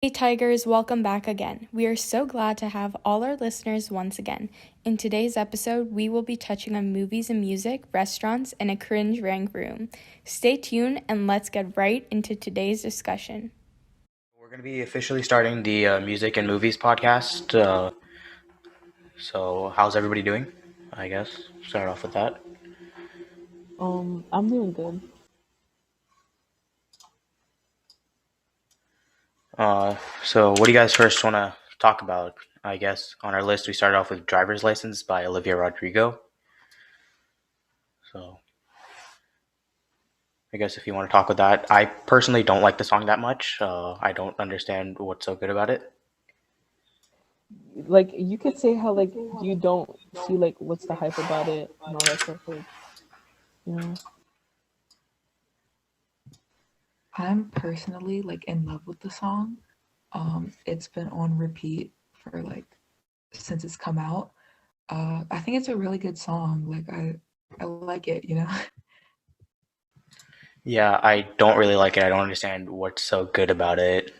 Hey Tigers, welcome back again. We are so glad to have all our listeners once again. In today's episode, we will be touching on movies and music, restaurants, and a cringe rank room. Stay tuned and let's get right into today's discussion. We're going to be officially starting the music and movies podcast. So, how's everybody doing? I guess start off with that. I'm doing good. So, what do you guys first want to talk about? I guess on our list we started off with "Driver's License" by Olivia Rodrigo. So, I guess if you want to talk with that, I personally don't like the song that much. I don't understand what's so good about it. Like you could say how like you don't see like what's the hype about it and all that stuff. Like you know, I'm personally like in love with the song. It's been on repeat for like since it's come out. I think it's a really good song. I like it. Yeah, I don't really like it. I don't understand what's so good about it.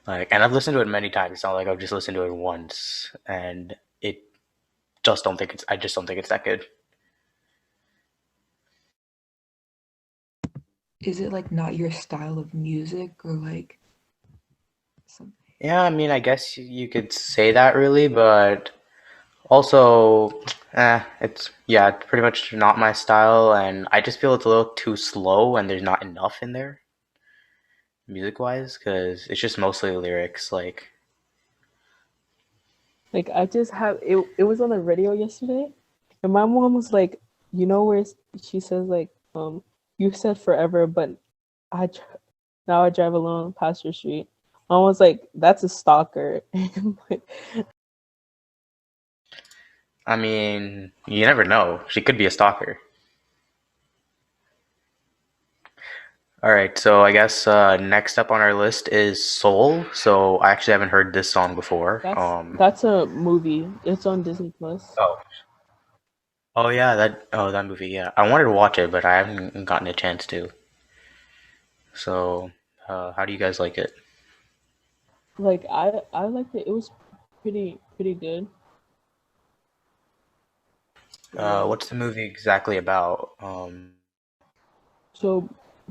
And I've listened to it many times. It's not like I've just listened to it once, and it just don't think it's. I just don't think it's that good. Is it like not your style of music or like some Yeah, I mean, I guess you could say that really, but also, it's pretty much not my style, and I just feel it's a little too slow, and there's not enough in there music wise, because it's just mostly lyrics. like I just have it. It was on the radio yesterday, and my mom was like, you know where she says like, you said forever, but I dr- now I drive alone past your street. Mom was like, that's a stalker. Like, I mean, you never know. She could be a stalker. All right, so I guess next up on our list is Soul. So I actually haven't heard this song before. that's a movie. It's on Disney Plus. Oh, oh yeah, that movie. Yeah, I wanted to watch it, but I haven't gotten a chance to. So, how do you guys like it? Like I liked it. It was pretty good. Yeah. What's the movie exactly about? So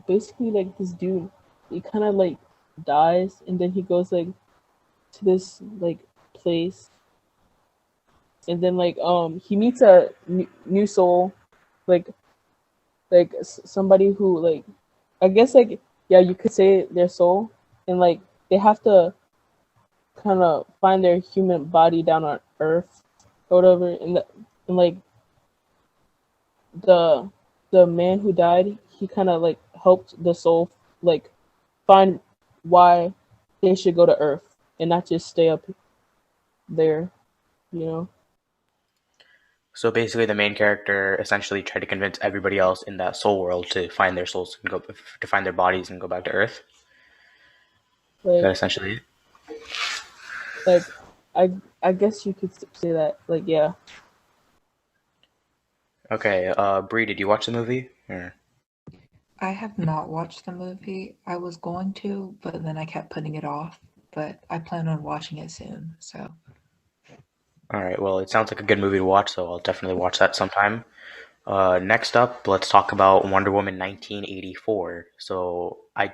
basically, like this dude, he kind of like dies, and then he goes like to this like place, and then like he meets a new soul, like somebody who like I guess like yeah you could say their soul, and like they have to kind of find their human body down on Earth or whatever, and like the the man who died, he kind of like helped the soul like find why they should go to Earth and not just stay up there, you know? So basically, the main character essentially tried to convince everybody else in that soul world to find their souls and go to find their bodies and go back to Earth. Is that Like essentially it? like I I guess you could say that. Like yeah. Okay, Bree, did you watch the movie? Or... I have not watched the movie. I was going to, but then I kept putting it off. But I plan on watching it soon. So All right, well, it sounds like a good movie to watch, so I'll definitely watch that sometime. Next up, let's talk about Wonder Woman 1984. I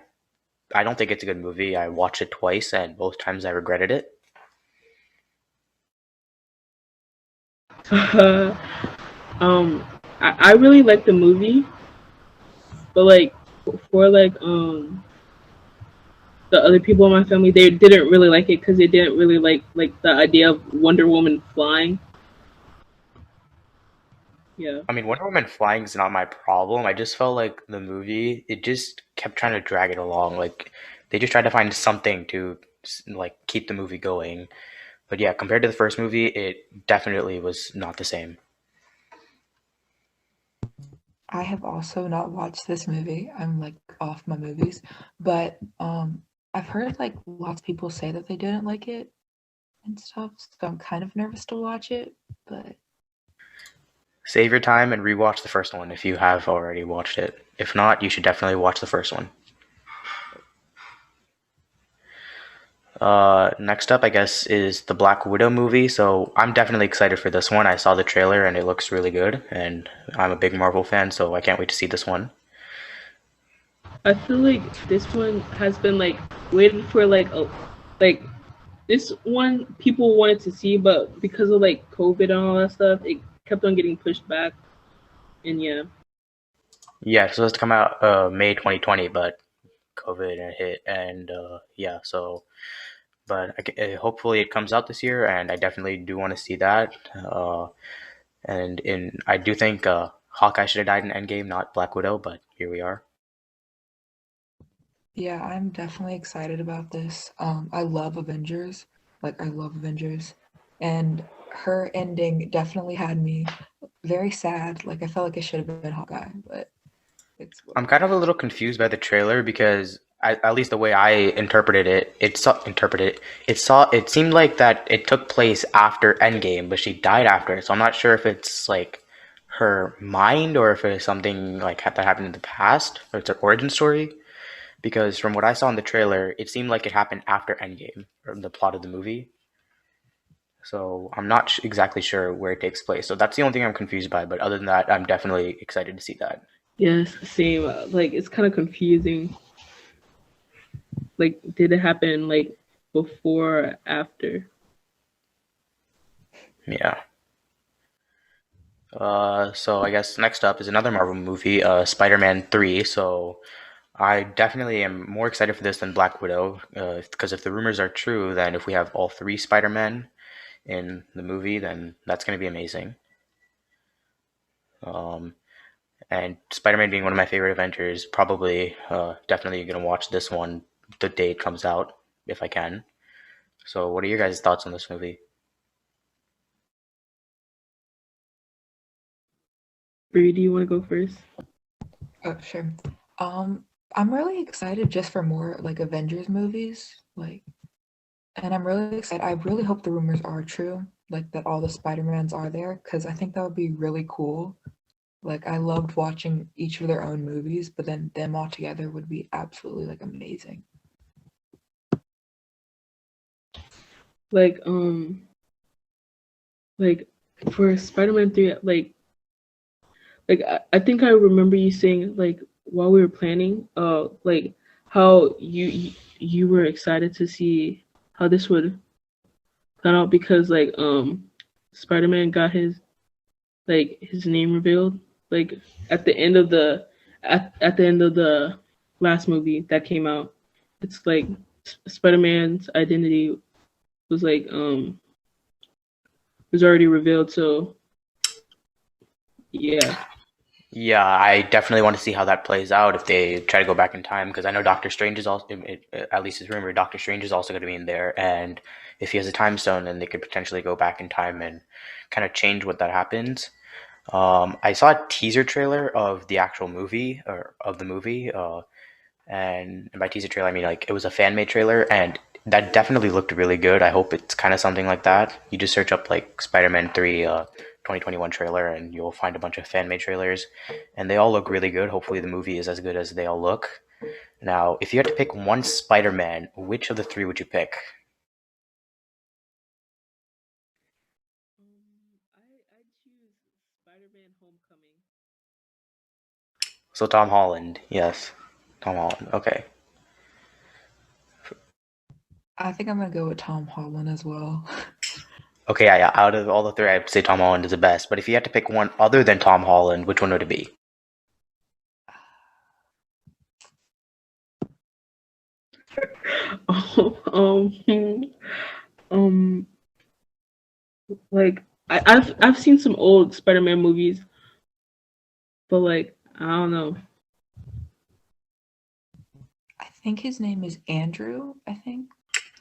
don't think it's a good movie. I watched it twice, and both times I regretted it. um I really like the movie, but like for like the other people in my family, they didn't really like it because they didn't really like the idea of Wonder Woman flying. Yeah. I mean, Wonder Woman flying is not my problem. I just felt like the movie, it just kept trying to drag it along. Like, they just tried to find something to, like, keep the movie going. But yeah, compared to the first movie, it definitely was not the same. I have also not watched this movie. I'm like off my movies, but I've heard like lots of people say that they didn't like it and stuff. So I'm kind of nervous to watch it, but Save your time and rewatch the first one if you have already watched it. If not, you should definitely watch the first one. Next up, I guess, is the Black Widow movie. So I'm definitely excited for this one. I saw the trailer and it looks really good, and I'm a big Marvel fan, so I can't wait to see this one. I feel like this one has been like waiting for like this one people wanted to see, but because of like COVID and all that stuff, it kept on getting pushed back. And yeah, Yeah, it's supposed to come out May 2020, but COVID hit, and yeah, so but hopefully it comes out this year, and I definitely do want to see that. And I do think Hawkeye should have died in Endgame, not Black Widow, but here we are. Yeah, I'm definitely excited about this. I love Avengers. Like, I love Avengers. And her ending definitely had me very sad. Like, I felt like it should have been Hawkeye, but it's I'm whatever. kind of a little confused by the trailer because at least the way I interpreted it, it seemed like that it took place after Endgame, but she died after it. So I'm not sure if it's like her mind or if it's something like that happened in the past or it's an origin story. Because from what I saw in the trailer, it seemed like it happened after Endgame or the plot of the movie. So I'm not exactly sure where it takes place. So that's the only thing I'm confused by. But other than that, I'm definitely excited to see that. yes, same. Like it's kind of confusing. Like, did it happen like before or after? Yeah. So I guess next up is another Marvel movie, Spider-Man 3. So I definitely am more excited for this than Black Widow, because if the rumors are true, then if we have all three Spider-Men in the movie, then that's going to be amazing. Um, and Spider-Man being one of my favorite Avengers, probably definitely going to watch this one the day it comes out if I can. So what are your guys' thoughts on this movie? Bree, do you want to go first? Oh, sure. Um, I'm really excited just for more like Avengers movies. Like, and I'm really excited. I really hope the rumors are true, like that all the Spider-Mans are there, because I think that would be really cool. Like, I loved watching each of their own movies, but then them all together would be absolutely like amazing. Like like for Spider-Man 3, I think I remember you saying like while we were planning, like how you were excited to see how this would pan out because like Spider-Man got his name revealed like at the end of at the end of the last movie that came out. It's like Spider-Man's identity was like was already revealed. So yeah, Yeah, I definitely want to see how that plays out if they try to go back in time because I know Doctor Strange is also, at least it's rumored, Doctor Strange is also going to be in there. And if he has a time stone, then they could potentially go back in time and kind of change what that happens. I saw a teaser trailer of the actual movie or of the movie, and by teaser trailer I mean like it was a fan made trailer, and that definitely looked really good. I hope it's kind of something like that. You just search up like Spider-Man 3 2021 trailer and you'll find a bunch of fan made trailers, and they all look really good. Hopefully the movie is as good as they all look. Now, if you had to pick one Spider-Man, which of the three would you pick? I choose Spider-Man Homecoming. So Tom Holland, yes. Tom Holland, okay. I think I'm gonna go with Tom Holland as well. Okay, yeah, out of all the three I'd say Tom Holland is the best, but if you had to pick one other than Tom Holland, which one would it be? um, like I've seen some old Spider-Man movies, but like I don't know. I think his name is Andrew, I think.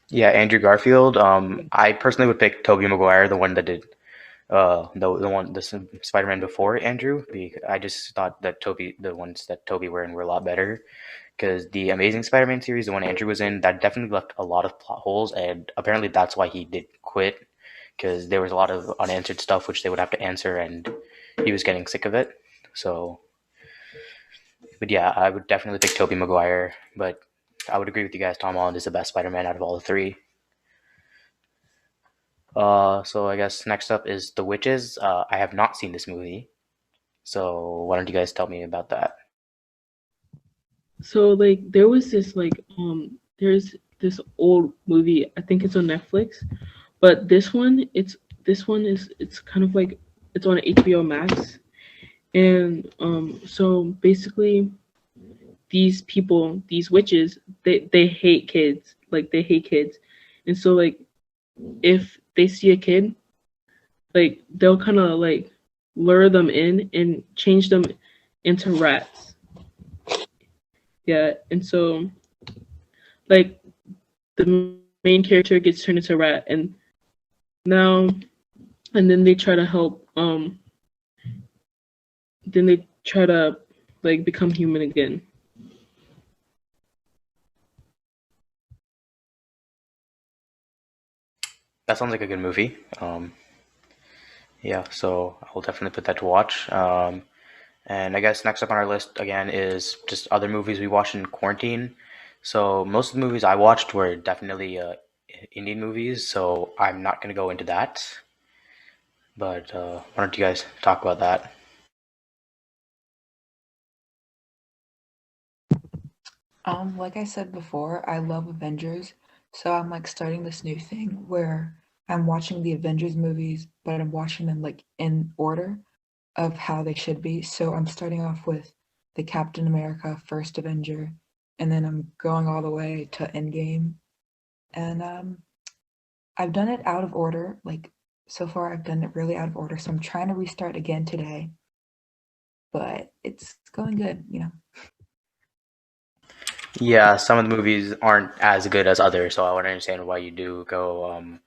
Yeah, Andrew Garfield. I personally would pick Tobey Maguire, the one that did the Spider-Man before Andrew. I just thought that the ones that Tobey were in were a lot better because the Amazing Spider-Man series, the one Andrew was in, that definitely left a lot of plot holes, and apparently that's why he did quit because there was a lot of unanswered stuff which they would have to answer, and he was getting sick of it. So, but yeah, I would definitely pick Tobey Maguire, but I would agree with you guys. Tom Holland is the best Spider-Man out of all the three. So I guess next up is The Witches. I have not seen this movie, so why don't you guys tell me about that? So like there was this like there's this old movie, I think it's on Netflix, but this one is it's kind of like it's on HBO Max. And so basically these people, these witches, they hate kids. Like they hate kids. And so like if they see a kid, like they'll kind of like lure them in and change them into rats. Yeah, and so like the main character gets turned into a rat, and now and then they try to help. Then they try to like become human again. That sounds like a good movie. Yeah, so I'll definitely put that to watch. And I guess next up on our list again is just other movies we watched in quarantine. So most of the movies I watched were definitely Indian movies, so I'm not gonna go into that. But why don't you guys talk about that? Like I said before, I love Avengers, so I'm like starting this new thing where I'm watching the Avengers movies, but I'm watching them like in order of how they should be. So I'm starting off with the Captain America First Avenger, and then I'm going all the way to Endgame. And I've done it out of order. Like so far, I've done it really out of order. So I'm trying to restart again today, but it's going good, you know. Yeah, some of the movies aren't as good as others, so I would understand why you do go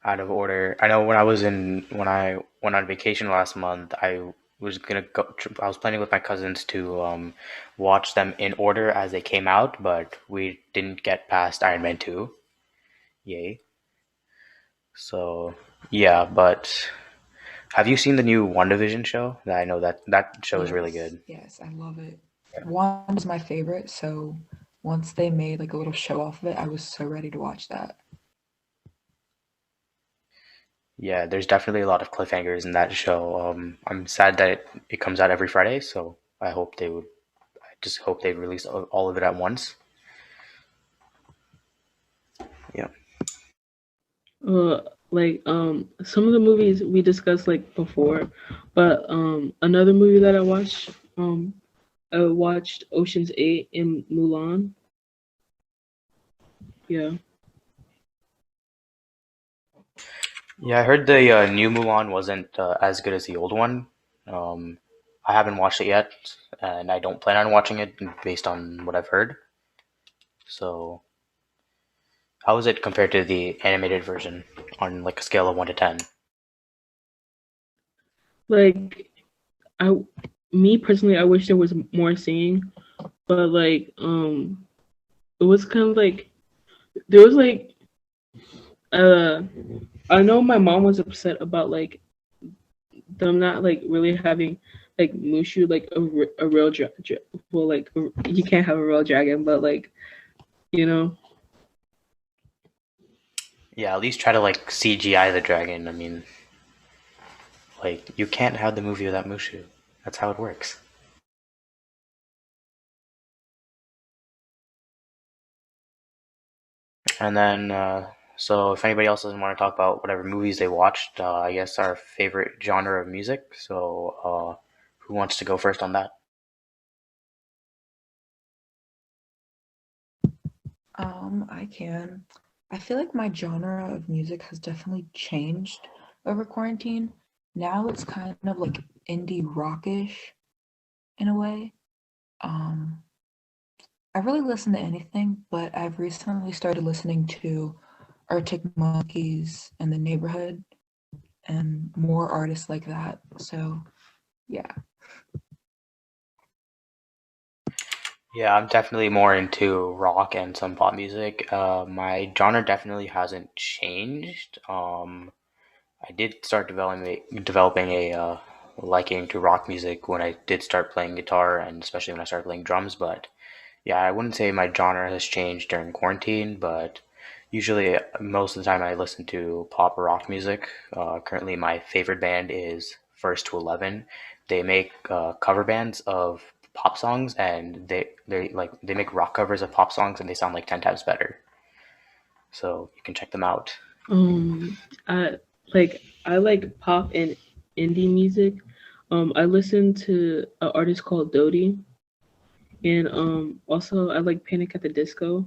out of order. I know when I went on vacation last month, I was planning with my cousins to watch them in order as they came out, but we didn't get past Iron Man 2. Yay. So, yeah, but have you seen the new WandaVision show? I know that show is really Yes, good. yes, I love it. One is my favorite, so once they made like a little show off of it, I was so ready to watch that. Yeah, there's definitely a lot of cliffhangers in that show. I'm sad that it comes out every Friday, so I just hope they release all of it at once. Yeah. Uh, like some of the movies we discussed like before, but another movie that I watched Ocean's 8 in Mulan. Yeah. Yeah, I heard the new Mulan wasn't as good as the old one. Um, I haven't watched it yet, and I don't plan on watching it based on what I've heard. So, how is it compared to the animated version on like a scale of 1 to 10? Like I me personally I wish there was more singing, but like it was kind of like there was like uh I know my mom was upset about like them not like really having like Mushu like a real well like you can't have a real dragon, but like you know. Yeah, at least try to like CGI the dragon. I mean, like you can't have the movie without Mushu. That's how it works. And then, so if anybody else doesn't want to talk about whatever movies they watched, I guess our favorite genre of music. So, who wants to go first on that? I can. I feel like my genre of music has definitely changed over quarantine. Now it's kind of like indie rockish in a way. Um, I really listen to anything, but I've recently started listening to Arctic Monkeys and The Neighborhood and more artists like that. So, yeah. Yeah, I'm definitely more into rock and some pop music. My genre definitely hasn't changed. I did start developing a liking to rock music when I did start playing guitar, and especially when I started playing drums. But yeah, I wouldn't say my genre has changed during quarantine, but Usually, most of the time, I listen to pop or rock music. Currently, my favorite band is First to 11. They make cover bands of pop songs, and they make rock covers of pop songs, and they sound like 10 times better. So you can check them out. I like pop and indie music. I listen to an artist called Dodie, and also I like Panic at the Disco.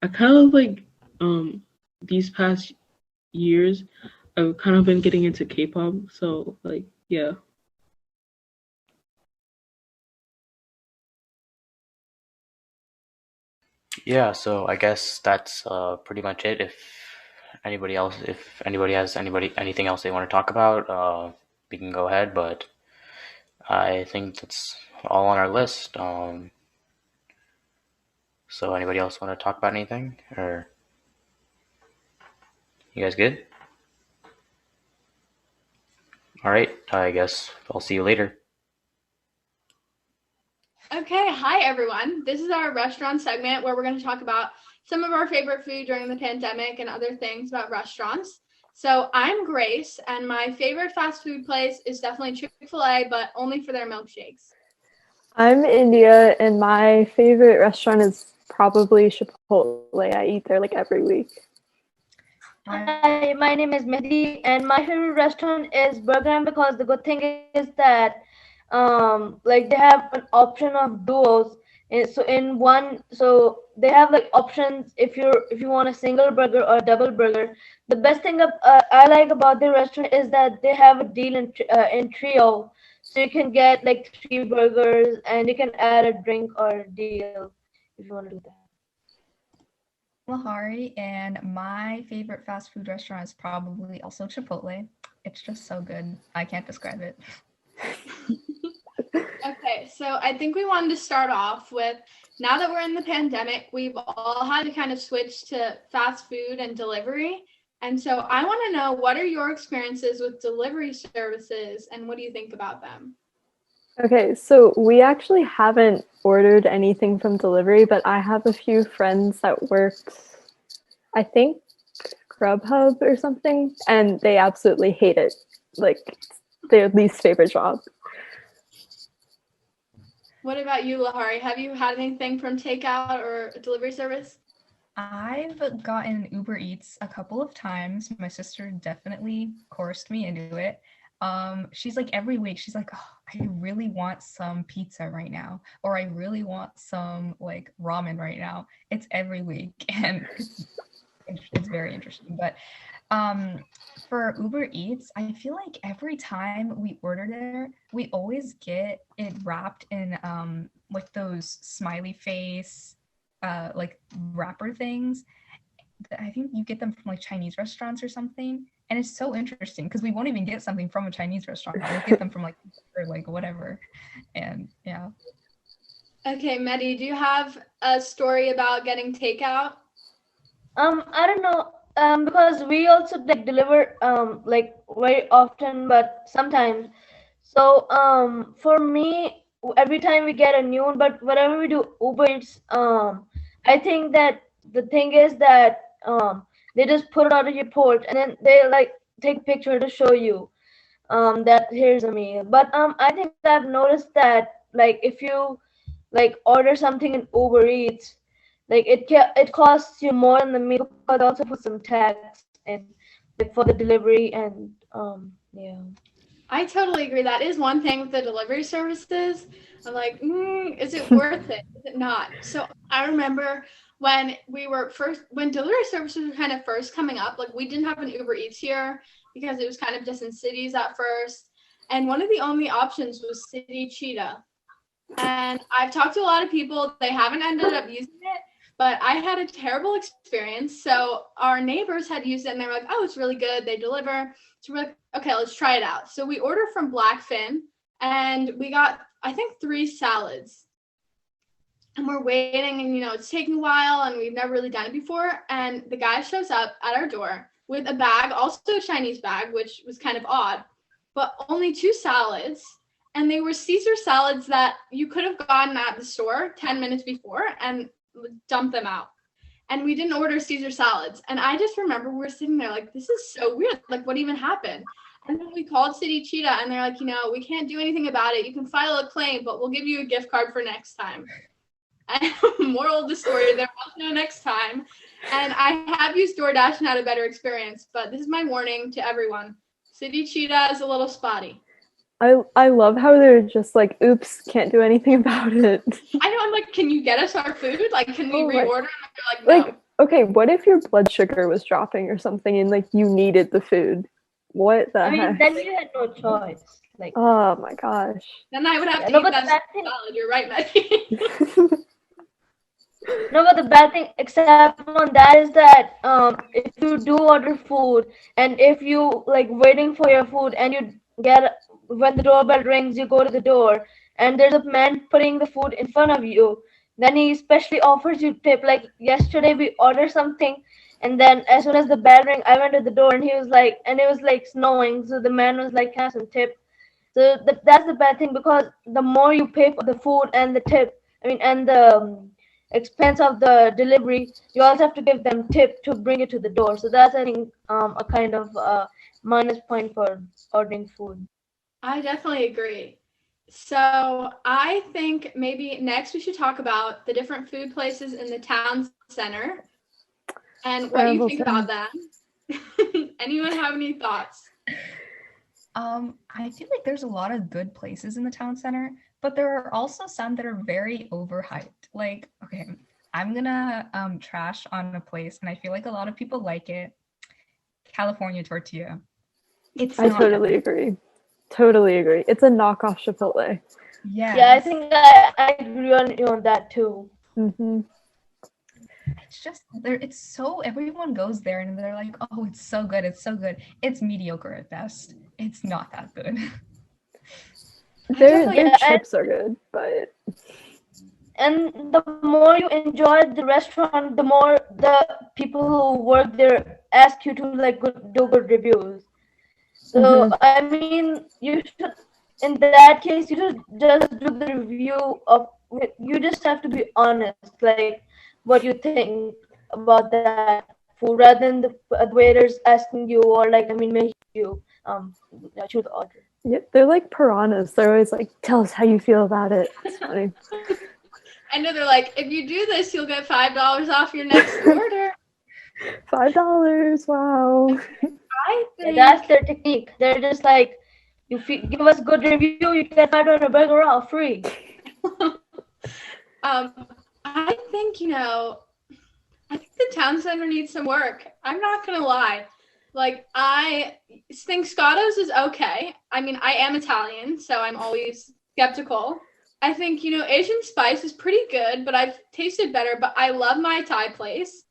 I kind of like these past years, I've kind of been getting into K-pop. So like, yeah. Yeah, so I guess that's pretty much it. If anybody has anything else they want to talk about, we can go ahead. But I think that's all on our list. So anybody else want to talk about anything, or you guys good? All right, I guess I'll see you later. Okay, hi everyone. This is our restaurant segment where we're going to talk about some of our favorite food during the pandemic and other things about restaurants. So I'm Grace, and my favorite fast food place is definitely Chick-fil-A, but only for their milkshakes. I'm India, and my favorite restaurant is probably Chipotle. I eat there like every week. Hi, my name is Medhi, and my favorite restaurant is Burger, because the good thing is that like they have an option of duos. So they have like options if you want a single burger or a double burger. The best thing I like about the restaurant is that they have a deal in trio, so you can get like 3 burgers and you can add a drink or a deal if you want to do that. Lahari, and my favorite fast food restaurant is probably also Chipotle. It's just so good. I can't describe it. Okay, so I think we wanted to start off with, now that we're in the pandemic, we've all had to kind of switch to fast food and delivery. And so I want to know, what are your experiences with delivery services and what do you think about them? Okay, so we actually haven't ordered anything from delivery, but I have a few friends that work, I think, Grubhub or something, and they absolutely hate it. Like, their least favorite job. What about you, Lahari? Have you had anything from takeout or a delivery service? I've gotten Uber Eats a couple of times. My sister definitely coerced me into it. She's like, every week, she's like, oh, I really want some pizza right now, or I really want some like ramen right now. It's every week, and it's very interesting. But for Uber Eats, I feel like every time we order there, we always get it wrapped in like those smiley face like wrapper things. I think you get them from like Chinese restaurants or something. And it's so interesting because we won't even get something from a Chinese restaurant. We'll get them from like, or like whatever. And yeah. Okay, Meddy, do you have a story about getting takeout? I don't know. Because we also like deliver like very often, but sometimes. So for me, every time we get a new one, but whenever we do Uber Eats, I think that the thing is that they just put it on your port and then they like take picture to show you that here's a meal. But I think I've noticed that like if you like order something in Uber Eats, like it costs you more than the meal because they also put some tax in like for the delivery and yeah. I totally agree. That is one thing with the delivery services. I'm like, is it worth it? Is it not? So I remember when delivery services were kind of first coming up, like we didn't have an Uber Eats here because it was kind of just in cities at first. And one of the only options was City Cheetah. And I've talked to a lot of people, they haven't ended up using it, but I had a terrible experience. So our neighbors had used it and they were like, oh, it's really good. They deliver. So we're like, okay, let's try it out. So we ordered from Blackfin and we got, I think, 3 salads. And we're waiting and, it's taking a while and we've never really done it before. And the guy shows up at our door with a bag, also a Chinese bag, which was kind of odd, but only 2 salads. And they were Caesar salads that you could have gotten at the store 10 minutes before and dumped them out. and we didn't order Caesar salads. And I just remember we were sitting there like, this is so weird. Like, what even happened? And then we called City Cheetah, and they're like, we can't do anything about it. You can file a claim, but we'll give you a gift card for next time. And moral of the story, there was no next time. And I have used DoorDash and had a better experience, but this is my warning to everyone. City Cheetah is a little spotty. I love how they're just like, oops, can't do anything about it. I know, I'm like, can you get us our food? Like, can we reorder? And they're like, no. Okay, what if your blood sugar was dropping or something and like you needed the food? What the heck? Then you had no choice. Like, oh my gosh. Then I would have to eat that salad. You're right, Maddy. No, but the bad thing, except on that, is that if you do order food and if you like waiting for your food and you get, when the doorbell rings, you go to the door and there's a man putting the food in front of you, then he especially offers you tip. Like yesterday we ordered something, and then as soon as the bell rang, I went to the door and he was like, and it was like snowing, so the man was like, "Can I have some tip?" So that's the bad thing, because the more you pay for the food and the tip, and the expense of the delivery, you also have to give them tip to bring it to the door. So that's, I think, a kind of minus point for ordering food. I definitely agree. So I think maybe next we should talk about the different food places in the town center and what you think about them. Anyone have any thoughts? I feel like there's a lot of good places in the town center, but there are also some that are very overhyped. Like, okay, I'm gonna trash on a place, and I feel like a lot of people like it. California tortilla. I totally agree. Totally agree. It's a knockoff Chipotle. Yeah. Yeah, I think I agree on you on that too. Mm-hmm. It's just it's so, everyone goes there and they're like, oh, it's so good, it's so good. It's mediocre at best. It's not that good. Their chips are good, but and the more you enjoy the restaurant, the more the people who work there ask you to like do good reviews. So I mean, you should, in that case, you should just do the review of. You just have to be honest, like what you think about that food, rather than the waiters asking you, or like, make you choose the order. Yeah, they're like piranhas. They're always like, tell us how you feel about it. It's funny. I know, they're like, if you do this, you'll get $5 off your next order. $5, wow. I think that's their technique. They're just like, give us good review, you get $5 burger off free. I think, I think the town center needs some work. I'm not gonna lie. Like, I think Scotto's is okay. I mean, I am Italian, so I'm always skeptical. I think, Asian Spice is pretty good, but I've tasted better. But I love my Thai place.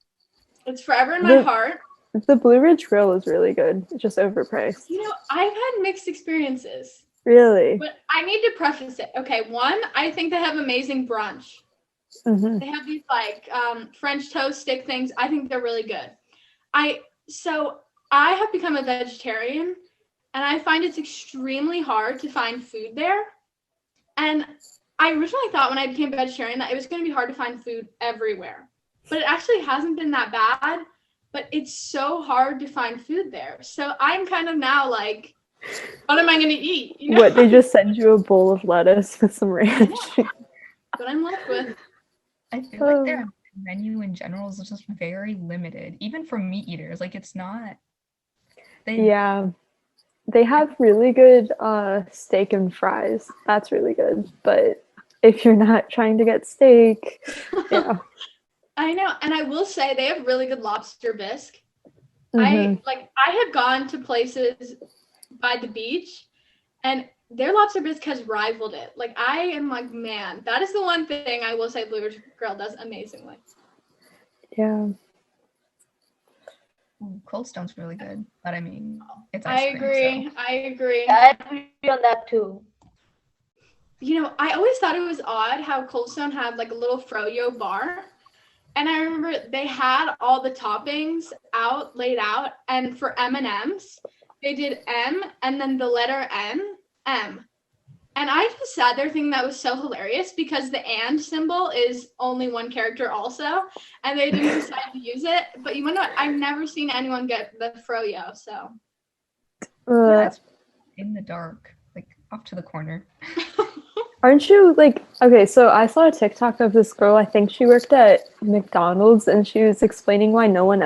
It's forever in my heart. The Blue Ridge Grill is really good. It's just overpriced. I've had mixed experiences. Really? But I need to preface it. Okay, one, I think they have amazing brunch. Mm-hmm. They have these like French toast stick things. I think they're really good. I have become a vegetarian, and I find it's extremely hard to find food there. And I originally thought when I became vegetarian that it was going to be hard to find food everywhere. But it actually hasn't been that bad. But it's so hard to find food there. So I'm kind of now like, what am I going to eat? What, they just send you a bowl of lettuce with some ranch? What I'm left with. I feel like their menu in general is just very limited, even for meat eaters. Like, it's not. Yeah. They have really good steak and fries. That's really good. But if you're not trying to get steak, yeah. I know, and I will say they have really good lobster bisque. Mm-hmm. I have gone to places by the beach, and their lobster bisque has rivaled it. Like, I am like, man, that is the one thing I will say Blue Ridge Grill does amazingly. Yeah. Cold Stone's really good, but I mean, it's I ice agree. So. I agree. I agree on that too. I always thought it was odd how Cold Stone had like a little froyo bar. And I remember they had all the toppings laid out. And for M&Ms, they did M and then the letter M. And I just sat there thinking that was so hilarious because the and symbol is only one character also, and they didn't decide to use it. But you know what? I've never seen anyone get the froyo, so. Yeah, it's in the dark, like off to the corner. Aren't you like, okay, so I saw a TikTok of this girl, I think she worked at McDonald's, and she was explaining why no one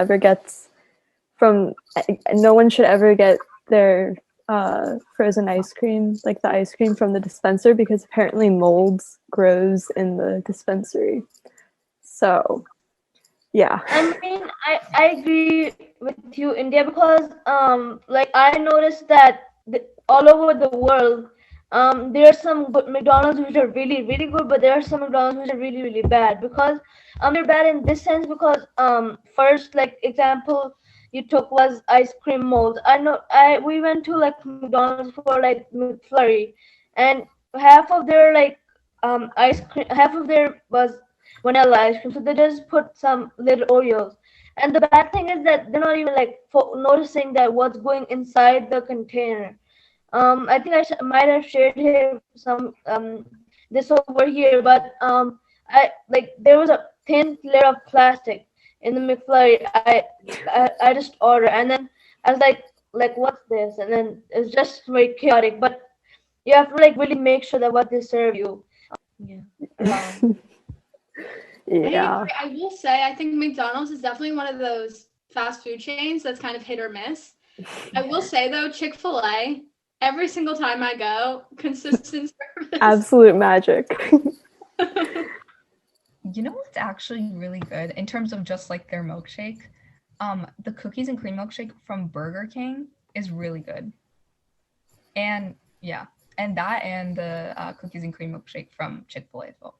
should ever get their frozen ice cream, like the ice cream from the dispenser, because apparently molds grows in the dispensary. So, yeah. I mean, I agree with you, India, because like I noticed that all over the world, there are some good McDonald's which are really, really good, but there are some McDonald's which are really, really bad, because they're bad in this sense because first, like example you took was ice cream molds. We went to like McDonald's for like McFlurry, and half of their like ice cream, half of their was vanilla ice cream, so they just put some little Oreos. And the bad thing is that they're not even like noticing that what's going inside the container. I think I might have shared here some this over here, but I like there was a thin layer of plastic in the McFlurry. I just ordered, and then I was like what's this? And then it's just very chaotic. But you have to like really make sure that what they serve you. Yeah. I will say, I think McDonald's is definitely one of those fast food chains that's kind of hit or miss. I will say though, Chick-fil-A, every single time I go, consistent service. Absolute magic. You know what's actually really good in terms of just like their milkshake? The cookies and cream milkshake from Burger King is really good. And yeah, and the cookies and cream milkshake from Chick-fil-A as well.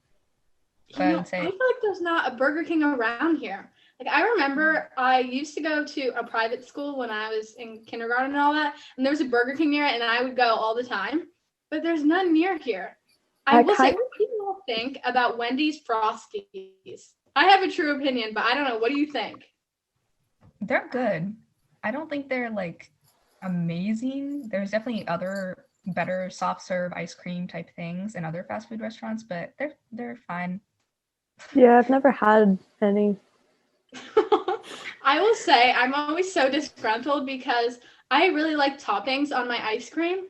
So I would say, I feel like there's not a Burger King around here. Like I remember I used to go to a private school when I was in kindergarten and all that, and there was a Burger King near it, and I would go all the time. But there's none near here. I will say, what do you all think about Wendy's Frosties? I have a true opinion, but I don't know. What do you think? they're good. I don't think they're like amazing. There's definitely other better soft serve ice cream type things in other fast food restaurants, but they're fine. Yeah, I've never had any. I will say I'm always so disgruntled because I really like toppings on my ice cream.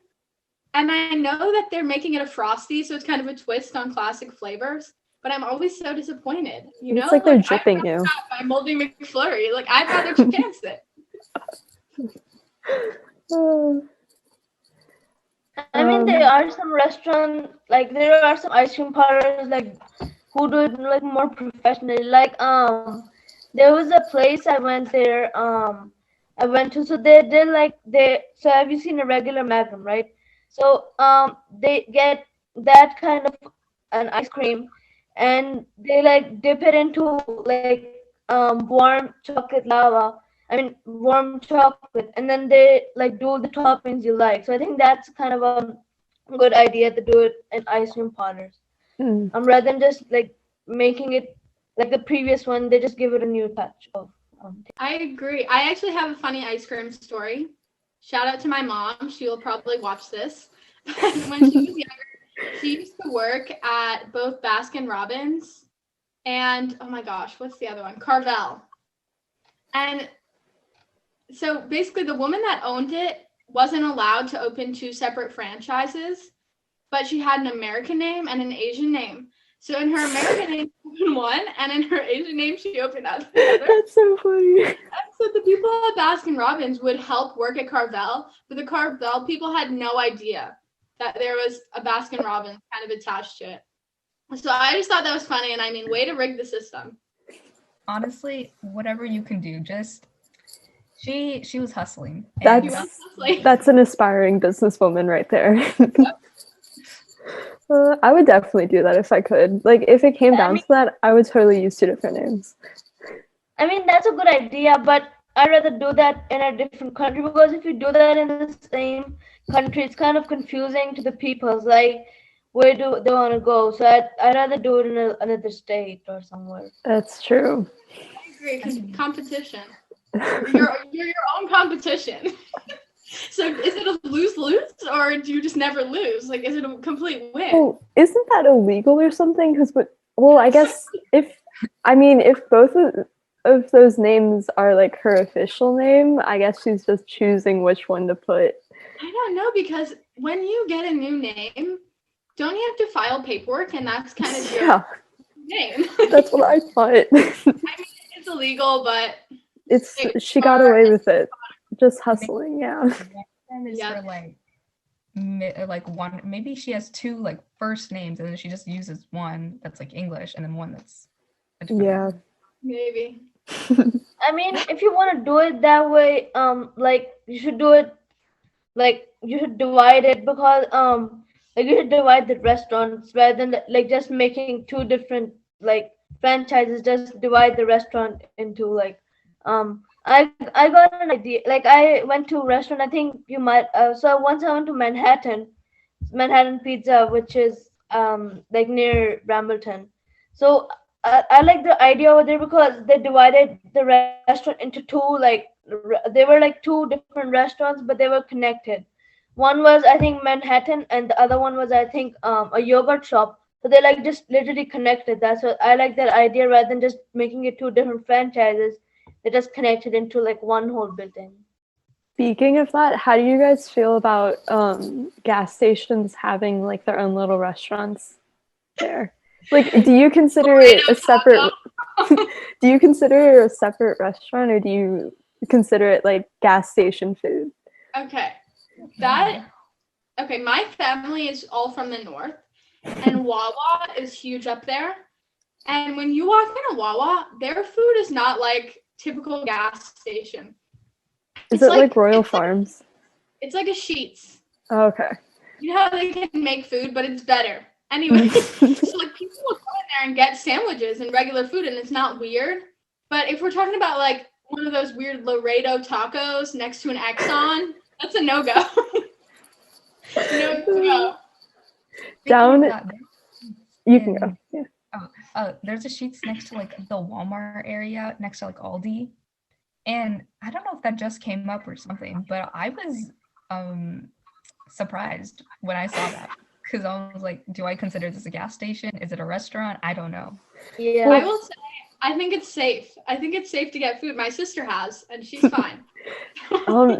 And I know that they're making it a Frosty, so it's kind of a twist on classic flavors. But I'm always so disappointed. You know, It's like they're jipping you. By Moldy McFlurry. Like, I'd rather chance it. I mean, there are some restaurants, like there are some ice cream parlors, like who do it like more professionally. Like there was a place I went there. I went to, so they did like So have you seen a regular Magnum, right? So they get that kind of an ice cream, and they like dip it into like warm chocolate lava. I mean, warm chocolate, and then they like do the toppings you like. So I think that's kind of a good idea to do it in ice cream parlors. Rather than just like making it like the previous one, they just give it a new touch of. I agree. I actually have a funny ice cream story. Shout out to my mom. She will probably watch this. But when she was younger, she used to work at both Baskin Robbins and, oh my gosh, what's the other one? Carvel. And so basically the woman that owned it wasn't allowed to open two separate franchises, but she had an American name and an Asian name. So in her American name, she opened one, and in her Asian name, she opened the other. That's so funny. And so the people at Baskin Robbins would help work at Carvel, but the Carvel people had no idea that there was a Baskin Robbins kind of attached to it. So I just thought that was funny, and I mean, way to rig the system. Honestly, whatever you can do, just she was hustling. That's an aspiring businesswoman right there. I would definitely do that if I could. Like, if it came down to that, I would totally use two different names. I mean, that's a good idea, but I'd rather do that in a different country, because if you do that in the same country, it's kind of confusing to the people. Like, where do they want to go? So I'd rather do it in another state or somewhere. That's true. I agree, because competition. You're your own competition. So is it a lose-lose, or do you just never lose? Like, is it a complete win? Oh, isn't that illegal or something? Because, I guess if both of those names are like her official name, I guess she's just choosing which one to put. I don't know, because when you get a new name, don't you have to file paperwork, and that's kind of your name? That's what I thought. I mean, it's illegal, but she got away with it, just hustling. Yeah. One is for like one. Maybe she has two like first names, and then she just uses one that's like English, and then one that's a different name. Maybe. I mean, if you want to do it that way, like you should do it, like you should divide it, because like you should divide the restaurants rather than like just making two different like franchises. Just divide the restaurant into like I got an idea. Like I went to a restaurant. I think you might. So once I went to Manhattan Pizza, which is like near Brambleton. So I like the idea over there because they divided the restaurant into two, like they were like two different restaurants, but they were connected. One was I think Manhattan, and the other one was I think a yogurt shop. So they like just literally connected. That's what I like, that idea, rather than just making it two different franchises. They just connected into like one whole building. Speaking of that, how do you guys feel about gas stations having like their own little restaurants there? Like, do you consider it a separate? Do you consider it a separate restaurant, or do you consider it like gas station food? Okay, my family is all from the north, and Wawa is huge up there. And when you walk into Wawa, their food is not like typical gas station. Is it like Royal Farms? It's like a Sheetz. Oh, okay. You know how they can make food, but it's better. Anyway, so like people will go in there and get sandwiches and regular food, and it's not weird. But if we're talking about like one of those weird Laredo tacos next to an Exxon, that's a no-go. No-go. Down. You can go. Yeah. There's a Sheetz next to like the Walmart area, next to like Aldi. And I don't know if that just came up or something, but I was surprised when I saw that, because I was like, do I consider this a gas station? Is it a restaurant? I don't know. Yeah. I will say, I think it's safe. I think it's safe to get food. My sister has, and she's fine.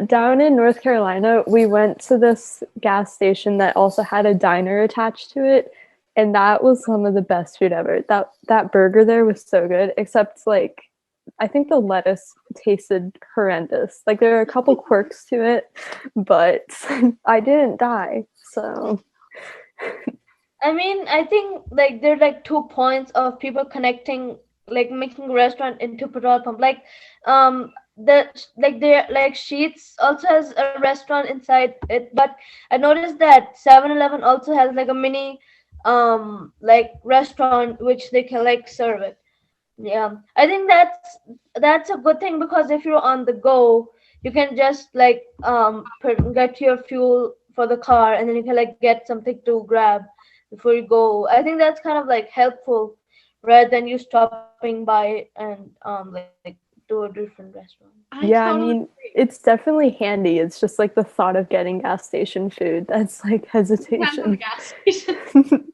Down in North Carolina, we went to this gas station that also had a diner attached to it, and that was some of the best food ever. That burger there was so good, except like I think the lettuce tasted horrendous. Like there are a couple quirks to it, but I didn't die. So I mean, I think like there are like 2 points of people connecting, like making a restaurant into petrol pump. Like the Sheetz also has a restaurant inside it, but I noticed that 7-Eleven also has like a mini like restaurant which they can like serve it. Yeah, I think that's a good thing, because if you're on the go, you can just like get your fuel for the car, and then you can like get something to grab before you go. I think that's kind of like helpful, rather than you stopping by and like to a different restaurant. I mean, it's definitely handy. It's just like the thought of getting gas station food that's like hesitation. Gas station.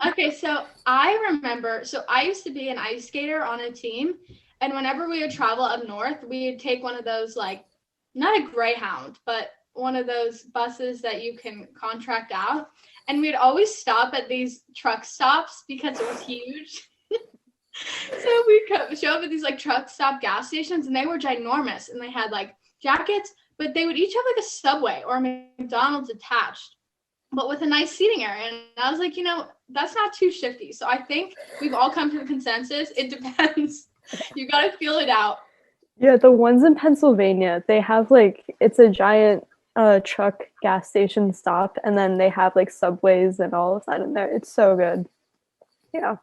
Okay, so I remember, I used to be an ice skater on a team, and whenever we would travel up north, we would take one of those, like, not a Greyhound, but one of those buses that you can contract out, and we'd always stop at these truck stops because it was huge. So we'd show up at these, like, truck stop gas stations, and they were ginormous, and they had, like, jackets, but they would each have, like, a Subway or a McDonald's attached, but with a nice seating area. And I was like, that's not too shifty. So I think we've all come to the consensus. It depends. You got to feel it out. Yeah, the ones in Pennsylvania, they have like, it's a giant truck gas station stop, and then they have like Subways and all of that in there. It's so good. Yeah.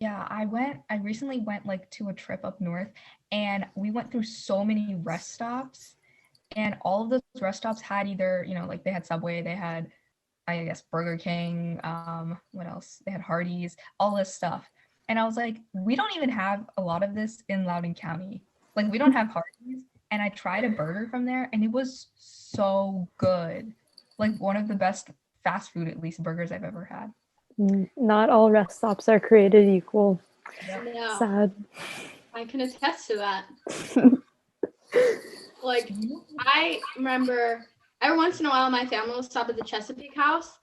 Yeah, I recently went like to a trip up north, and we went through so many rest stops, and all of those rest stops had either, like they had Subway, they had, I guess, Burger King, what else? They had Hardee's, all this stuff. And I was like, we don't even have a lot of this in Loudoun County. Like, we don't have Hardee's, and I tried a burger from there, and it was so good. Like one of the best fast food, at least, burgers I've ever had. Not all rest stops are created equal. No, Sad. I can attest to that. Like, I remember every once in a while my family will stop at the Chesapeake House.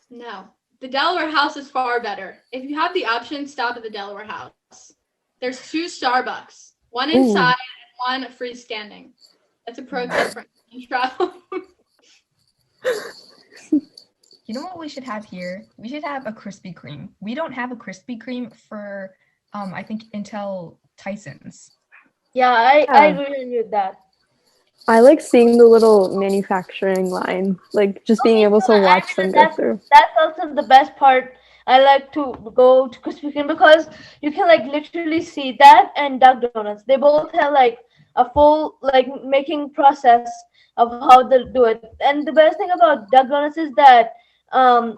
No, the Delaware House is far better. If you have the option, stop at the Delaware House. There's 2 Starbucks, one inside and one freestanding. That's a pro tip for travel. You know what we should have here? We should have a Krispy Kreme. We don't have a Krispy Kreme for, I think, until Tyson's. Yeah, I agree with that. I like seeing the little manufacturing line, like just being able to watch them go through. That's also the best part. I like to go to Krispy Kreme because you can like literally see that and Dunkin' Donuts. They both have like a full like making process of how they do it. And the best thing about Dunkin' Donuts is that like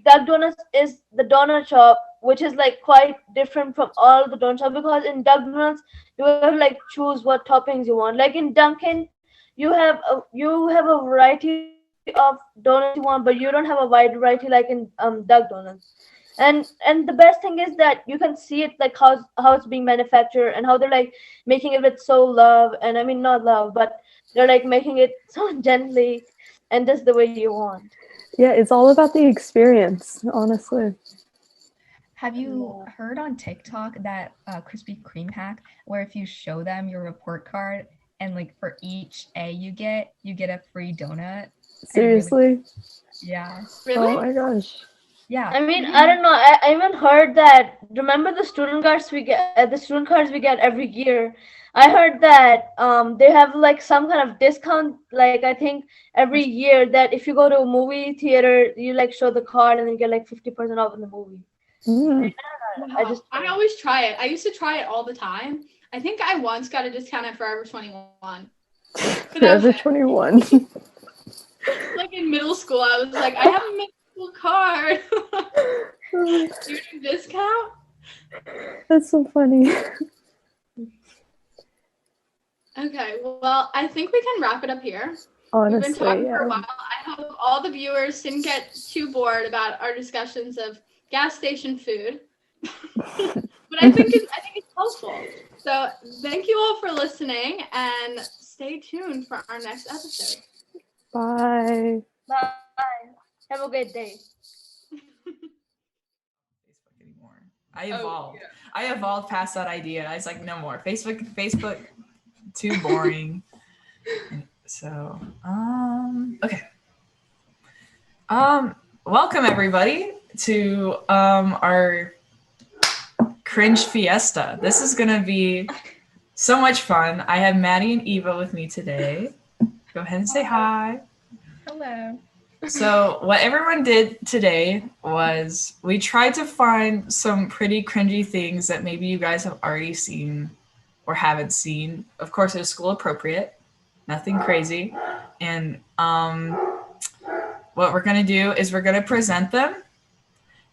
Dunkin' Donuts is the donut shop, which is like quite different from all the donut shops because in Dunkin' Donuts you have to like choose what toppings you want. Like in Dunkin', you have a variety of donuts you want, but you don't have a wide variety like in Dunkin' Donuts. And the best thing is that you can see it like how it's being manufactured and how they're like making it with so love, and I mean not love, but they're like making it so gently and just the way you want. Yeah, it's all about the experience, honestly. Have you heard on TikTok that Krispy Kreme hack where if you show them your report card and like for each A you get a free donut? Seriously? Yeah. Really? Oh my gosh. Yeah. I mean, I don't know. I even heard that. Remember the student cards we get? The student cards we get every year. I heard that they have like some kind of discount. Like I think every year that if you go to a movie theater, you like show the card and then you get like 50% off in the movie. I always try it. I used to try it all the time. I think I once got a discount at Forever 21. Forever 21. Like in middle school, I was like, I have a middle school card. Student discount? That's so funny. Okay, well, I think we can wrap it up here. Honestly, we've been talking for a while. I hope all the viewers didn't get too bored about our discussions of gas station food. But I think it's helpful. So thank you all for listening and stay tuned for our next episode. Bye. Bye. Have a great day. Facebook anymore. I evolved past that idea. I was like, no more. Facebook, too boring. So, okay. Welcome everybody to our Cringe Fiesta. This is gonna be so much fun. I have Maddy and Eva with me today. Go ahead and say hi. Hello. So what everyone did today was we tried to find some pretty cringy things that maybe you guys have already seen or haven't seen. Of course, it was school appropriate, nothing crazy. And what we're gonna do is we're gonna present them,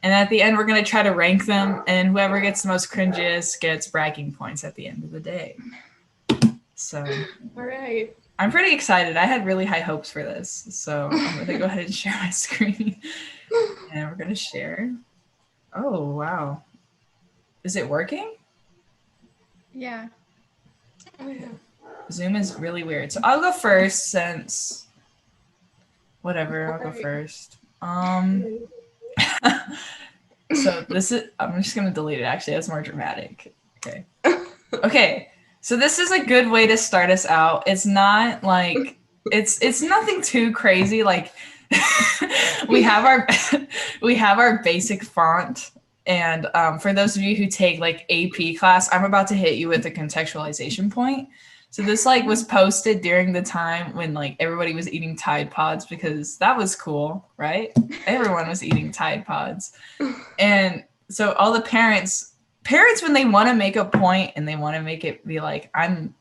and at the end we're gonna try to rank them, and whoever gets the most cringiest gets bragging points at the end of the day. So, all right. I'm pretty excited. I had really high hopes for this. So I'm gonna go ahead and share my screen, and we're gonna share. Oh, wow. Is it working? Yeah. Oh, yeah. Zoom is really weird. So I'll go first since whatever, I'll go first. So this is, I'm just gonna delete it actually, that's more dramatic. Okay. Okay. So this is a good way to start us out. It's not like it's nothing too crazy. Like we have our basic font. And for those of you who take like AP class, I'm about to hit you with a contextualization point. So this like was posted during the time when like everybody was eating Tide Pods because that was cool, right? Everyone was eating Tide Pods. And so all the parents when they want to make a point and they want to make it be like, I'm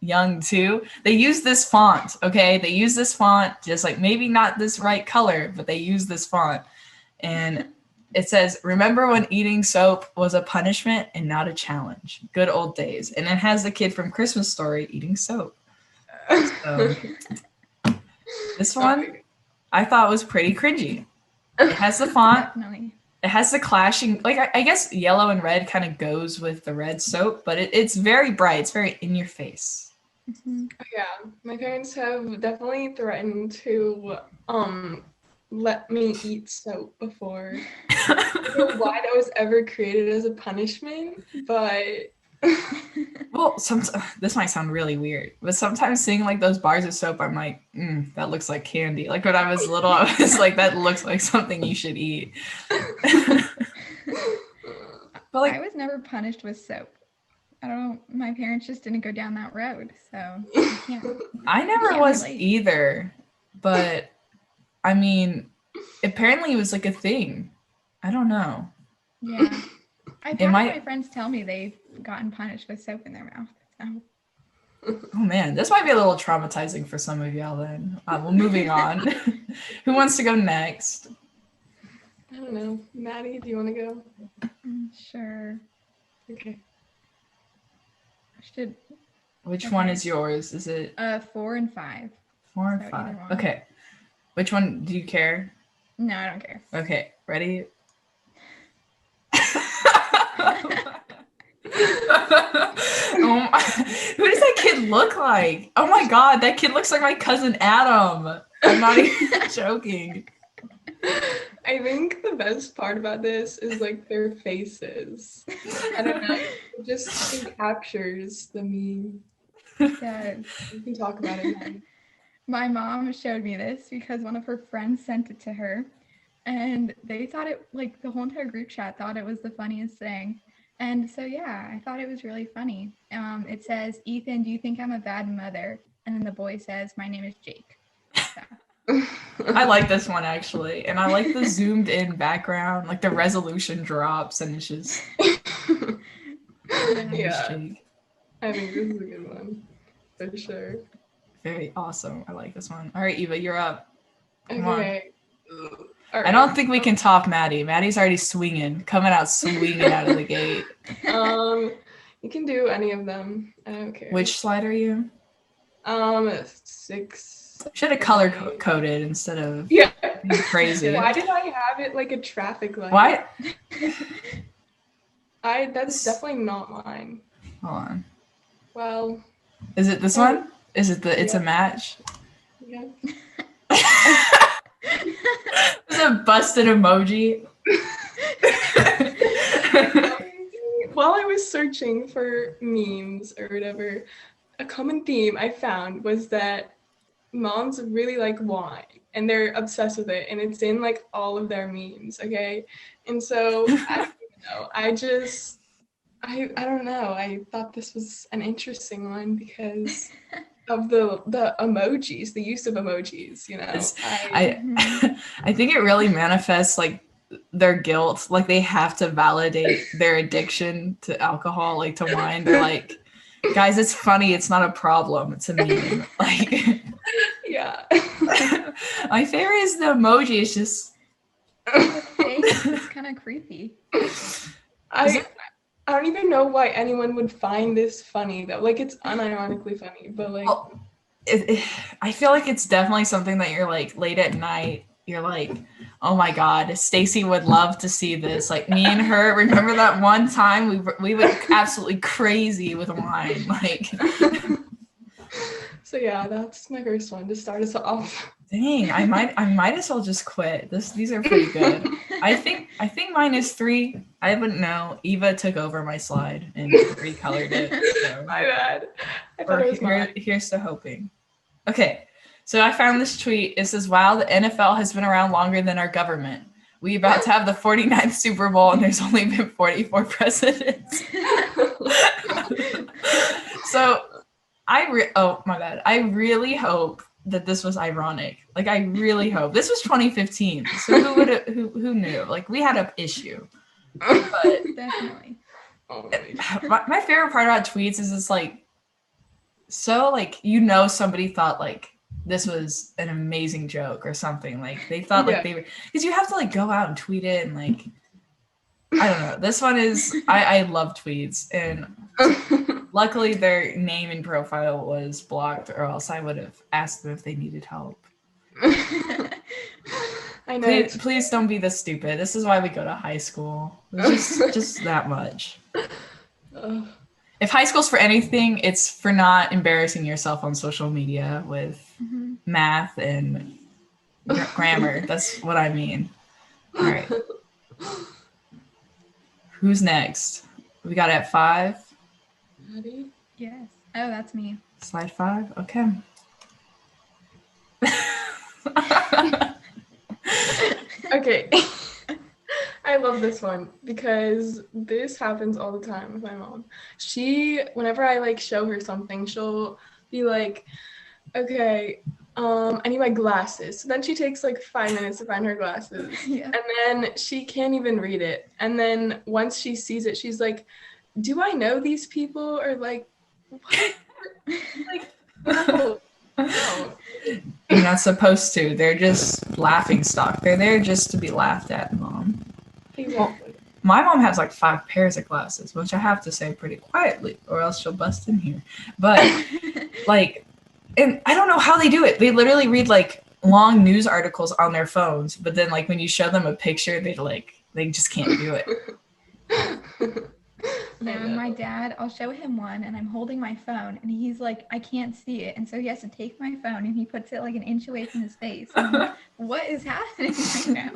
young too, they use this font, okay? They use this font, just like maybe not this right color, but they use this font. And it says, remember when eating soap was a punishment and not a challenge? Good old days. And it has the kid from Christmas Story eating soap. So, this one I thought was pretty cringy. It has the font. Definitely. It has the clashing, like I guess yellow and red kind of goes with the red soap, but it's very bright. It's very in your face. Yeah, my parents have definitely threatened to let me eat soap before. I don't know why that was ever created as a punishment, but Well, this might sound really weird, but sometimes seeing like those bars of soap, I'm like, that looks like candy. Like when I was little, I was like, that looks like something you should eat. But like, I was never punished with soap. I don't know. My parents just didn't go down that road, so I never can't was relate. either. But I mean, apparently it was like a thing. I don't know. Yeah. I've It had might- my friends tell me they've gotten punished with soap in their mouth. So. Oh man, this might be a little traumatizing for some of y'all then. Well, moving on. Who wants to go next? I don't know. Maddie, do you want to go? Sure. Okay. Should Which one is yours? Is it 4 and 5? 4 and So 5? either one. Okay. Which one do you care? No, I don't care. Okay, ready? Oh my, who does that kid look like? Oh my god, that kid looks like my cousin Adam. I'm not even joking. I think the best part about this is like their faces. I don't know. It captures the meme. Yes. We can talk about it now. My mom showed me this because one of her friends sent it to her, and they thought it, like the whole entire group chat thought it was the funniest thing. And so yeah, I thought it was really funny. It says, "Ethan, do you think I'm a bad mother?" And then the boy says, "My name is Jake." So. I like this one actually, and I like the zoomed in background, like the resolution drops, and it's just Yeah, Jake. I think this is a good one for sure. Very awesome. I like this one. All right, Eva, you're up. Come on. Okay. All I don't think we can top Maddie. Maddie's already coming out swinging out of the gate. You can do any of them. I don't care. Which slide are you? 6. Should have color coded instead of Yeah. being crazy. Why did I have it like a traffic light? Why? That's definitely not mine. Hold on. Well. Is it this one? Is it the? It's a match. Yeah. It's a busted emoji. While I was searching for memes or whatever, a common theme I found was that moms really like wine and they're obsessed with it, and it's in like all of their memes, okay? And so I don't know. I don't know. I thought this was an interesting one because of the emojis, the use of emojis, you know. I think it really manifests like their guilt. Like they have to validate their addiction to alcohol, like to wine. They're like, guys, it's funny. It's not a problem. It's a meme. Like, yeah. My favorite is the emoji. It's just. It's kind of creepy. I don't even know why anyone would find this funny though. Like it's unironically funny, but like I feel like it's definitely something that you're like late at night. You're like, oh my god, Stacy would love to see this. Like me and her, remember that one time we went absolutely crazy with wine. Like, so yeah, that's my first one to start us off. Dang, I might as well just quit. These are pretty good. I think mine is 3. I wouldn't know. Eva took over my slide and recolored it. So. My bad. I thought it was mine. Here's to hoping. Okay, so I found this tweet. It says, "Wow, the NFL has been around longer than our government. We about to have the 49th Super Bowl and there's only been 44 presidents." So I really hope that this was ironic. Like I really hope. This was 2015. So who knew? Like we had an issue. But Definitely. my favorite part about tweets is it's like so like somebody thought like this was an amazing joke or something. Like they thought like they were, because you have to like go out and tweet it and like I don't know. This one is, I love tweets, and luckily their name and profile was blocked, or else I would have asked them if they needed help. I know. Please don't be this stupid. This is why we go to high school. Just that much. If high school's for anything, it's for not embarrassing yourself on social media with math and grammar. That's what I mean. All right. Who's next? We got it at 5. Maddy? Yes. Oh, that's me. Slide 5. Okay. Okay. I love this one because this happens all the time with my mom. Whenever I like show her something, she'll be like, okay, I need my glasses. So then she takes like 5 minutes to find her glasses. Yeah. And then she can't even read it. And then once she sees it, she's like, do I know these people? Or like, what? Like, no. No. You're not supposed to. They're just laughing stock. They're there just to be laughed at, Mom. Exactly. Well, my mom has like 5 pairs of glasses, which I have to say pretty quietly, or else she'll bust in here. But like, and I don't know how they do it. They literally read like long news articles on their phones, but then like when you show them a picture, they just can't do it. My dad, I'll show him one and I'm holding my phone and he's like, I can't see it. And so he has to take my phone and he puts it like an inch away from his face. And I'm like, what is happening right now?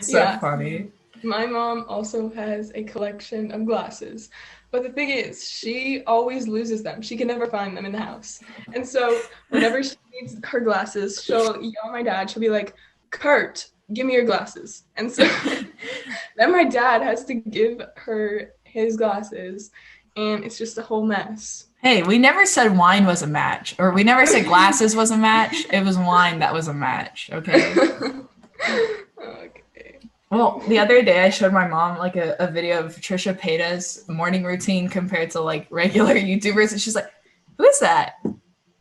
So funny. My mom also has a collection of glasses. But the thing is, she always loses them. She can never find them in the house. And so whenever she needs her glasses, she'll yell at my dad. She'll be like, Kurt, give me your glasses. And so then my dad has to give her his glasses, and it's just a whole mess. Hey, we never said wine was a match, or we never said glasses was a match. It was wine that was a match, okay? Okay. Well, the other day I showed my mom like a video of Trisha Paytas' morning routine compared to like regular YouTubers, and she's like, who is that?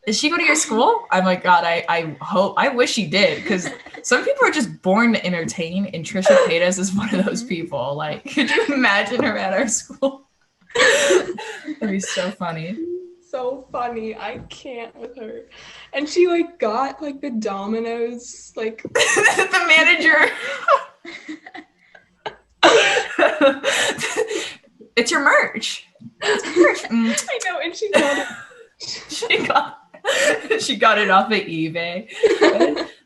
Did she go to your school? I'm like, God, I wish she did, because some people are just born to entertain, and Trisha Paytas is one of those people. Like, could you imagine her at our school? That'd be so funny. So funny. I can't with her. And she like got like the Domino's like the manager. It's your merch. It's your merch. I know, and she got it. She got it off of eBay.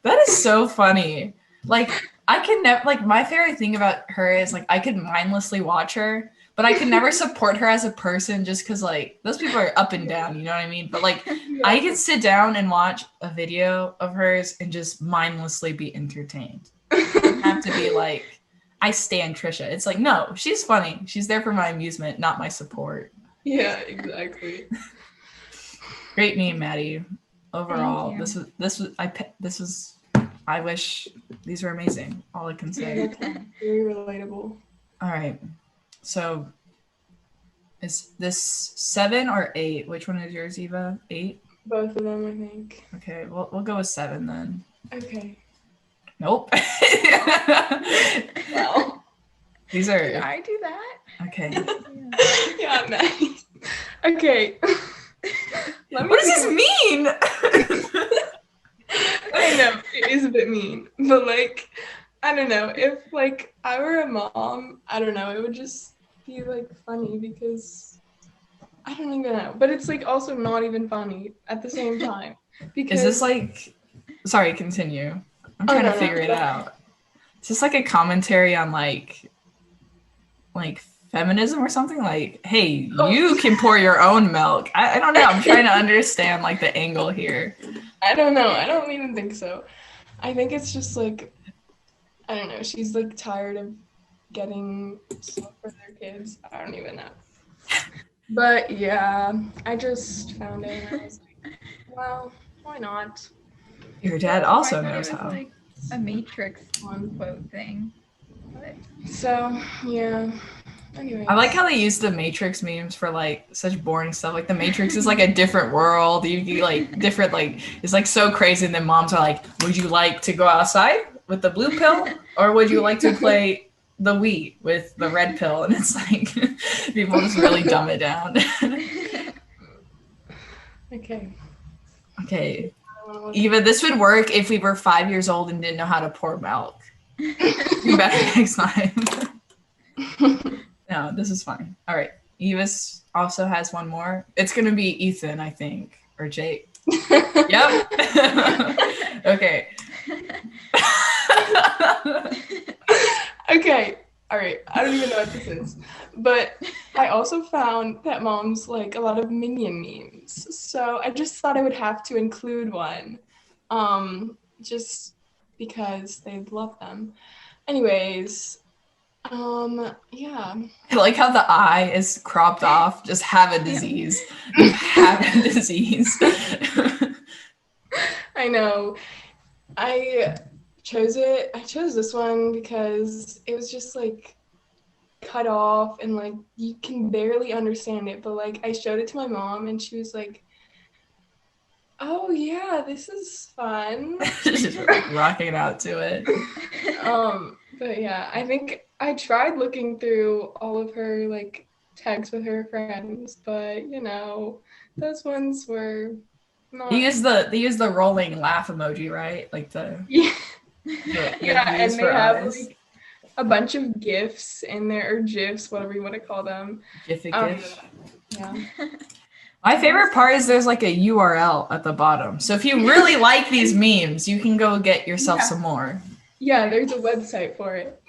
That is so funny. Like, I can never, like, my favorite thing about her is like I could mindlessly watch her, but I could never support her as a person just because like those people are up and down, you know what I mean? But like I can sit down and watch a video of hers and just mindlessly be entertained. I have to be like, I stan Trisha. It's like, no, she's funny. She's there for my amusement, not my support. Yeah, exactly. Great meme, Maddie. Overall, I wish these were amazing. All I can say. Very relatable. All right. So is this 7 or 8? Which one is yours, Eva? 8? Both of them, I think. Okay, we'll go with 7 then. Okay. Nope. Well, these are. Did I do that? Okay. Yeah, nice. Okay. What does this mean? I know, it is a bit mean, but like, I don't know, if like I were a mom, I don't know, it would just be like funny because I don't even know, but it's like also not even funny at the same time. Because is this like, sorry, continue. I'm trying to figure it out. Is this like a commentary on like feminism or something? Like, hey, you can pour your own milk. I don't know. I'm trying to understand like the angle here. I don't know. I don't even think so. I think it's just like, I don't know. She's like tired of getting stuff for their kids. I don't even know. But yeah, I just found it and I was like, well, why not? Your dad also I thought knows it was how. like a Matrix quote thing. But So yeah. Anyway. I like how they use the Matrix memes for like such boring stuff. Like the Matrix is like a different world. You like different like it's like so crazy. And then moms are like, "Would you like to go outside with the blue pill, or would you like to play the Wii with the red pill? And it's like people just really dumb it down. Okay. Okay. Eva, this would work if we were 5 years old and didn't know how to pour milk. You better next time. No, this is fine. All right. Eva also has one more. It's going to be Ethan, I think, or Jake. Yep. Okay. Okay. All right. I don't even know what this is. But I also found that moms like a lot of Minion memes. So I just thought I would have to include one. Just because they love them. Anyways, yeah. I like how the eye is cropped off. Just have a disease. Have a disease. I know. I chose this one because it was just like cut off and like you can barely understand it. But like I showed it to my mom and she was like, "Oh yeah, this is fun." Just rocking out to it. But yeah, I think I tried looking through all of her like tags with her friends, but you know, those ones were not. They use the rolling laugh emoji, right? Like the Yeah, the yeah, and views they for have eyes. like a bunch of GIFs in there or GIFs, whatever you want to call them. GIF. Yeah. My favorite part is there's like a URL at the bottom. So if you really like these memes, you can go get yourself some more. Yeah, there's a website for it.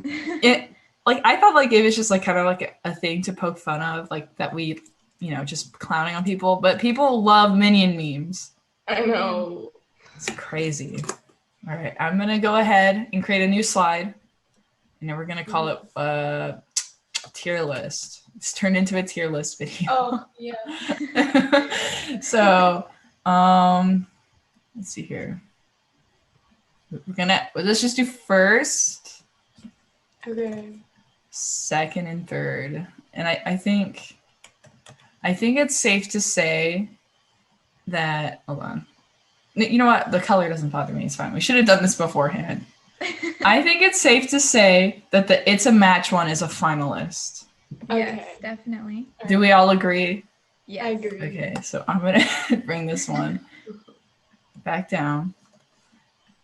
It like I thought like it was just like kind of like a thing to poke fun of, like that we, you know, just clowning on people. But people love Minion memes. I know. It's crazy. All right, I'm gonna go ahead and create a new slide, and then we're gonna call it tier list. It's turned into a tier list video. Oh yeah. So, let's see here. Let's just do first, Okay. second, and third. And I think it's safe to say that, hold on. You know what? The color doesn't bother me. It's fine. We should have done this beforehand. I think it's safe to say that the It's a Match one is a finalist. Yes, Okay. definitely. Do we all agree? Yes. I agree. Okay, so I'm gonna bring this one back down,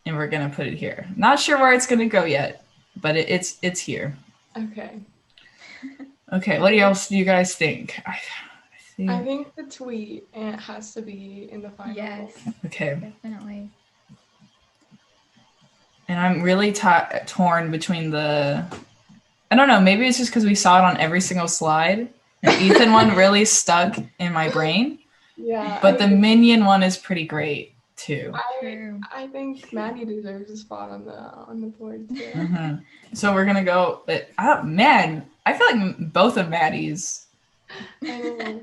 and we're gonna put it here. Not sure where it's gonna go yet, but it's here. Okay. Okay, what else do you guys think? I think the tweet and it has to be in the final. Yes, okay, definitely. and I'm really torn between the. I don't know. Maybe it's just because we saw it on every single slide. The Ethan one really stuck in my brain. Yeah. But the Minion one is pretty great too. I think Maddy deserves a spot on the board too. Mm-hmm. So we're gonna go. But man, I feel like both of Maddy's. I know.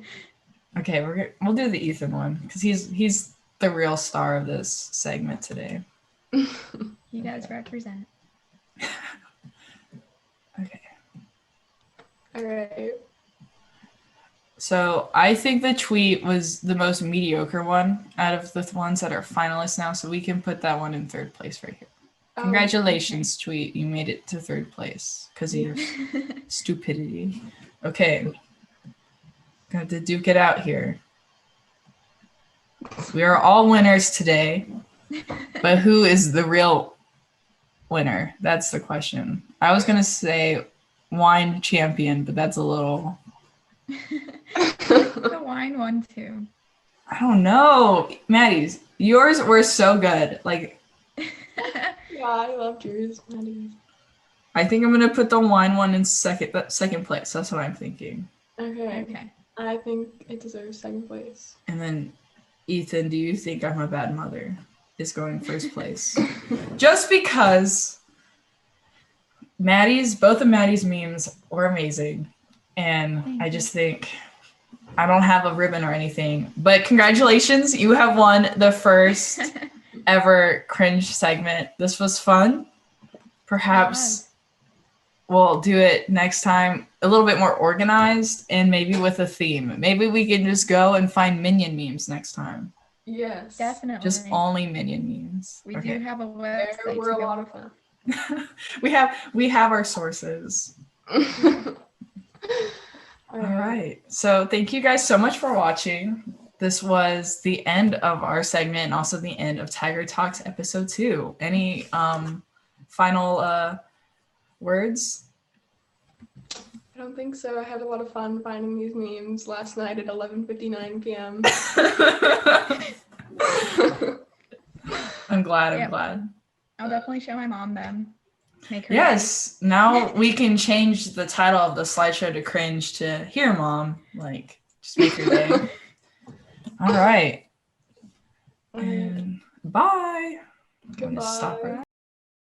Okay, we'll do the Ethan one because he's the real star of this segment today. He does represent. Okay. All right. So I think the tweet was the most mediocre one out of the ones that are finalists now. So we can put that one in third place right here. Oh, Congratulations, tweet. You made it to third place because of your stupidity. Okay. Got to duke it out here. We are all winners today. But who is the real winner? That's the question. I was going to say wine champion, but that's a little... The wine one too. I don't know. Maddie's, yours were so good. Like, Yeah, I loved yours, Maddy. I think I'm gonna put the wine one in second place. That's what I'm thinking. Okay. Okay. I think it deserves second place. And then, Ethan, do you think I'm a bad mother? Is going first place. Just because both of Maddie's memes were amazing. And I just think I don't have a ribbon or anything, but congratulations, you have won the first ever Cringe segment. This was fun. Perhaps we'll do it next time a little bit more organized and maybe with a theme. Maybe we can just go and find Minion memes next time. Yes. Definitely. Just only Minion memes. We Okay. do have a There website. were to a go lot of off fun. we have our sources. All right. So thank you guys so much for watching. This was the end of our segment and also the end of Tiger Talks episode 2. Any final words? I don't think so. I had a lot of fun finding these memes last night at 11:59 p.m. I'm glad. Yeah. I'll definitely show my mom them. Make her Yes. Now we can change the title of the slideshow to Cringe to Here Mom. Like, just make her day. All right. And bye. I'm gonna stop right